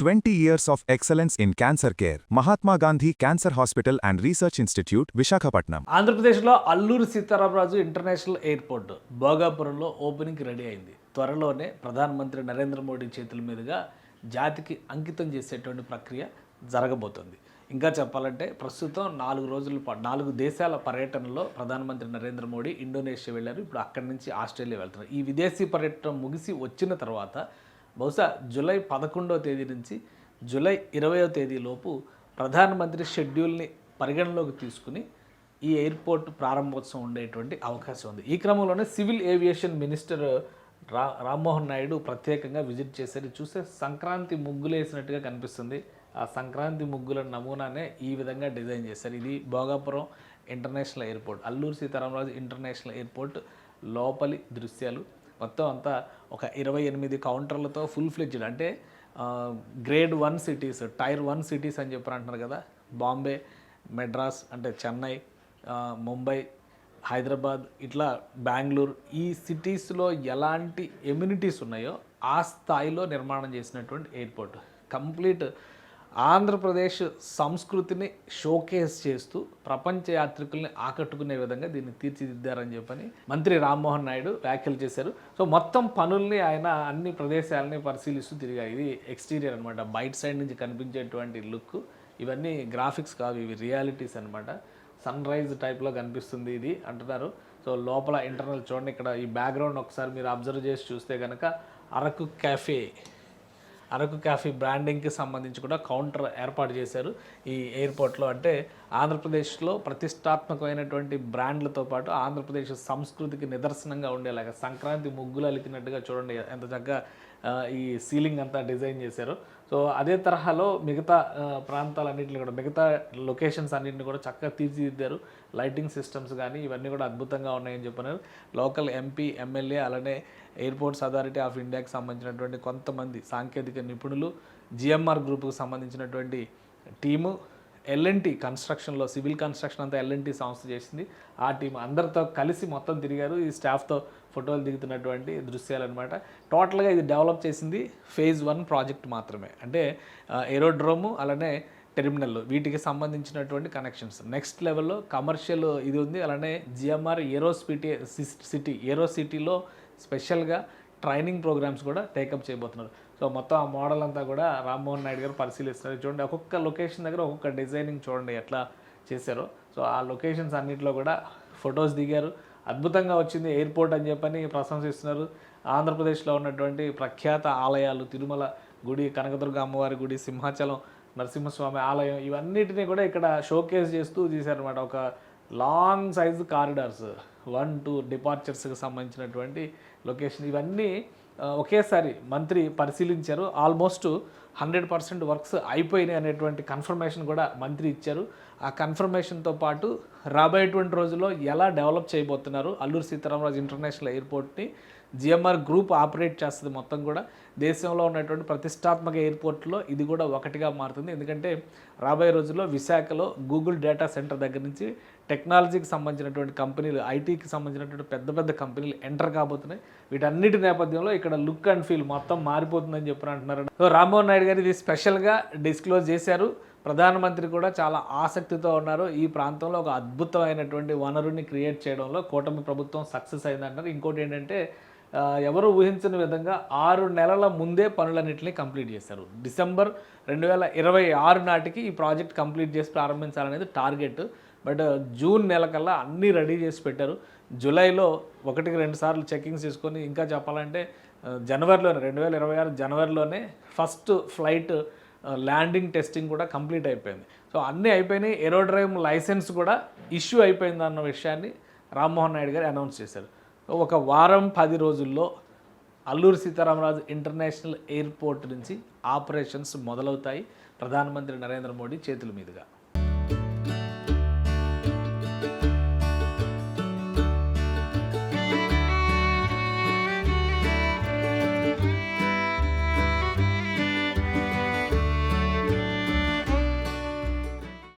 20 years of excellence in cancer care. Mahatma Gandhi Cancer Hospital and Research Institute, Visakhapatnam. ఆంధ్రప్రదేశ్లో Alluri Sitaramaraju international airport భోగాపురంలో ఓపెనింగ్కి ready అయింది. త్వరలోనే ప్రధానమంత్రి నరేంద్ర మోడీ చేతుల మీదుగా జాతికి అంకితం చేసేటువంటి ప్రక్రియ జరగబోతోంది. ఇంకా చెప్పాలంటే ప్రస్తుతం 4 దేశాల పర్యటనలో ప్రధానమంత్రి నరేంద్ర మోడీ ఇండోనేషియా వెళ్ళారు. ఇప్పుడు అక్కడి నుంచి ఆస్ట్రేలియా వెళ్తున్నారు. ఈ విదేశీ పర్యటన ముగిసి వచ్చిన తర్వాత బహుశా జూలై 11వ తేదీ నుంచి జూలై 20వ తేదీలోపు ప్రధానమంత్రి షెడ్యూల్ని పరిగణలోకి తీసుకుని ఈ ఎయిర్పోర్ట్ ప్రారంభోత్సవం ఉండేటువంటి అవకాశం ఉంది. ఈ క్రమంలోనే civil aviation minister Rammohan Naidu ప్రత్యేకంగా విజిట్ చేశారు. చూస్తే సంక్రాంతి ముగ్గులు వేసినట్టుగా కనిపిస్తుంది. ఆ సంక్రాంతి ముగ్గుల నమూనానే ఈ విధంగా డిజైన్ చేశారు. ఇది Bhogapuram international airport, Alluri Sitaramaraju international airport లోపలి దృశ్యాలు. మొత్తం అంతా ఒక 28 కౌంటర్లతో ఫుల్ ఫ్లెడ్జ్డ్, అంటే గ్రేడ్ 1 సిటీస్, టైర్ 1 సిటీస్ అని చెప్పి అంటున్నారు కదా. బాంబే, మెడ్రాస్ అంటే చెన్నై, ముంబై, హైదరాబాద్, ఇట్లా బెంగళూరు, ఈ సిటీస్లో ఎలాంటి ఎమ్యూనిటీస్ ఉన్నాయో ఆ స్థాయిలో నిర్మాణం చేసినటువంటి ఎయిర్పోర్ట్. కంప్లీట్ ఆంధ్రప్రదేశ్ సంస్కృతిని షోకేస్ చేస్తూ ప్రపంచ యాత్రికుల్ని ఆకట్టుకునే విధంగా దీన్ని తీర్చిదిద్దారని చెప్పని మంత్రి రామ్మోహన్ నాయుడు వ్యాఖ్యలు చేశారు. సో మొత్తం పనుల్ని ఆయన అన్ని ప్రదేశాలని పరిశీలిస్తూ తిరిగారు. ఇది ఎక్స్టీరియర్ అనమాట, బయట సైడ్ నుంచి కనిపించేటువంటి లుక్. ఇవన్నీ గ్రాఫిక్స్ కావు, ఇవి రియాలిటీస్ అనమాట. సన్ రైజ్ టైప్లో కనిపిస్తుంది ఇది అంటున్నారు. సో లోపల ఇంటర్నల్ చూడండి, ఇక్కడ ఈ బ్యాక్గ్రౌండ్ ఒకసారి మీరు అబ్జర్వ్ చేసి చూస్తే కనుక అరకు క్యాఫే బ్రాండింగ్కి సంబంధించి కూడా కౌంటర్ ఏర్పాటు చేశారు ఈ ఎయిర్పోర్ట్లో. అంటే ఆంధ్రప్రదేశ్లో ప్రతిష్టాత్మకమైనటువంటి బ్రాండ్లతో పాటు ఆంధ్రప్రదేశ్ సంస్కృతికి నిదర్శనంగా ఉండేలాగా సంక్రాంతి ముగ్గులు అలికినట్టుగా చూడండి ఎంత చక్కగా ఈ సీలింగ్ అంతా డిజైన్ చేశారు. సో అదే తరహాలో మిగతా ప్రాంతాలన్నింటినీ కూడా, మిగతా లొకేషన్స్ అన్నింటినీ కూడా చక్కగా తీర్చిదిద్దారు. లైటింగ్ సిస్టమ్స్ కానీ ఇవన్నీ కూడా అద్భుతంగా ఉన్నాయని చెప్పినారు. లోకల్ ఎంపీ, ఎమ్మెల్యే, అలానే ఎయిర్పోర్ట్స్ అథారిటీ ఆఫ్ ఇండియాకి సంబంధించినటువంటి కొంతమంది సాంకేతిక నిపుణులు, జిఎంఆర్ గ్రూప్కి సంబంధించినటువంటి టీము, ఎల్ఎన్టీ కన్స్ట్రక్షన్లో సివిల్ కన్స్ట్రక్షన్ అంతా ఎల్ఎన్టీ సంస్థ చేసింది. ఆ టీం అందరితో కలిసి మొత్తం తిరిగారు. ఈ స్టాఫ్తో ఫోటోలు దిగుతున్నటువంటి దృశ్యాలు అనమాట. టోటల్గా ఇది డెవలప్ చేసింది ఫేజ్ 1 ప్రాజెక్ట్ మాత్రమే. అంటే ఏరోడ్రోము, అలానే టెర్మినల్, వీటికి సంబంధించినటువంటి కనెక్షన్స్. నెక్స్ట్ లెవెల్లో కమర్షియల్ ఇది ఉంది. అలానే జిఎంఆర్ ఏరో సిటీలో స్పెషల్గా ట్రైనింగ్ ప్రోగ్రామ్స్ కూడా టేకప్ చేయబోతున్నారు. సో మొత్తం ఆ మోడల్ అంతా కూడా రామ్మోహన్ నాయుడు గారు పరిశీలిస్తున్నారు. చూడండి, ఒక్కొక్క లొకేషన్ దగ్గర ఒక్కొక్క డిజైనింగ్ చూడండి ఎట్లా చేశారో. సో ఆ లొకేషన్స్ అన్నింటిలో కూడా ఫొటోస్ దిగారు. అద్భుతంగా వచ్చింది ఎయిర్పోర్ట్ అని చెప్పని ప్రశంసిస్తున్నారు. ఆంధ్రప్రదేశ్లో ఉన్నటువంటి ప్రఖ్యాత ఆలయాలు, తిరుమల గుడి, కనకదుర్గ అమ్మవారి గుడి, సింహాచలం నరసింహస్వామి ఆలయం, ఇవన్నిటినీ కూడా ఇక్కడ షోకేస్ చేస్తూ తీశారనమాట. ఒక లాంగ్ సైజు కారిడార్స్, 1-2 డిపార్చర్స్కి సంబంధించినటువంటి లొకేషన్, ఇవన్నీ ఒకేసారి మంత్రి పరిశీలించారు. ఆల్మోస్ట్ 100% వర్క్స్ అయిపోయినాయి అనేటువంటి కన్ఫర్మేషన్ కూడా మంత్రి ఇచ్చారు. ఆ కన్ఫర్మేషన్తో పాటు రాబోయేటువంటి రోజుల్లో ఎలా డెవలప్ చేయబోతున్నారు అల్లూరి సీతారామరాజు ఇంటర్నేషనల్ ఎయిర్పోర్ట్ని జిఎంఆర్ గ్రూప్ ఆపరేట్ చేస్తుంది. మొత్తం కూడా దేశంలో ఉన్నటువంటి ప్రతిష్టాత్మక ఎయిర్పోర్ట్లో ఇది కూడా ఒకటిగా మారుతుంది. ఎందుకంటే రాబోయే రోజుల్లో విశాఖలో గూగుల్ డేటా సెంటర్ దగ్గర నుంచి టెక్నాలజీకి సంబంధించినటువంటి కంపెనీలు, ఐటీకి సంబంధించినటువంటి పెద్ద కంపెనీలు ఎంటర్ కాబోతున్నాయి. వీటన్నిటి నేపథ్యంలో ఇక్కడ లుక్ అండ్ ఫీల్ మొత్తం మారిపోతుందని చెప్పి అంటున్నారు. సో రామ్మోహన్ నాయుడు గారు ఇది స్పెషల్గా డిస్క్లోజ్ చేశారు. ప్రధానమంత్రి కూడా చాలా ఆసక్తితో ఉన్నారు. ఈ ప్రాంతంలో ఒక అద్భుతమైనటువంటి వనరుని క్రియేట్ చేయడంలో కూటమి ప్రభుత్వం సక్సెస్ అయిందంటారు. ఇంకోటి ఏంటంటే ఎవరు ఊహించని విధంగా 6 నెలల ముందే పనులన్నింటినీ కంప్లీట్ చేశారు. డిసెంబర్ 2026 నాటికి ఈ ప్రాజెక్ట్ కంప్లీట్ చేసి ప్రారంభించాలనేది టార్గెట్. బట్ జూన్ నెల కల్లా అన్నీ రెడీ చేసి పెట్టారు. జూలైలో 1-2 సార్లు చెక్కింగ్స్ చేసుకొని, ఇంకా చెప్పాలంటే జనవరిలోనే 2026 జనవరిలోనే ఫస్ట్ ఫ్లైట్ ల్యాండింగ్ టెస్టింగ్ కూడా కంప్లీట్ అయిపోయింది. సో అన్నీ అయిపోయినాయి. ఏరోడ్రైమ్ లైసెన్స్ కూడా ఇష్యూ అయిపోయింది అన్న విషయాన్ని రామ్మోహన్ నాయుడు గారు అనౌన్స్ చేశారు. ఒక వారం 10 రోజుల్లో అల్లూరి సీతారామరాజు ఇంటర్నేషనల్ ఎయిర్పోర్ట్ నుంచి ఆపరేషన్స్ మొదలవుతాయి ప్రధానమంత్రి నరేంద్ర మోడీ చేతుల మీదుగా.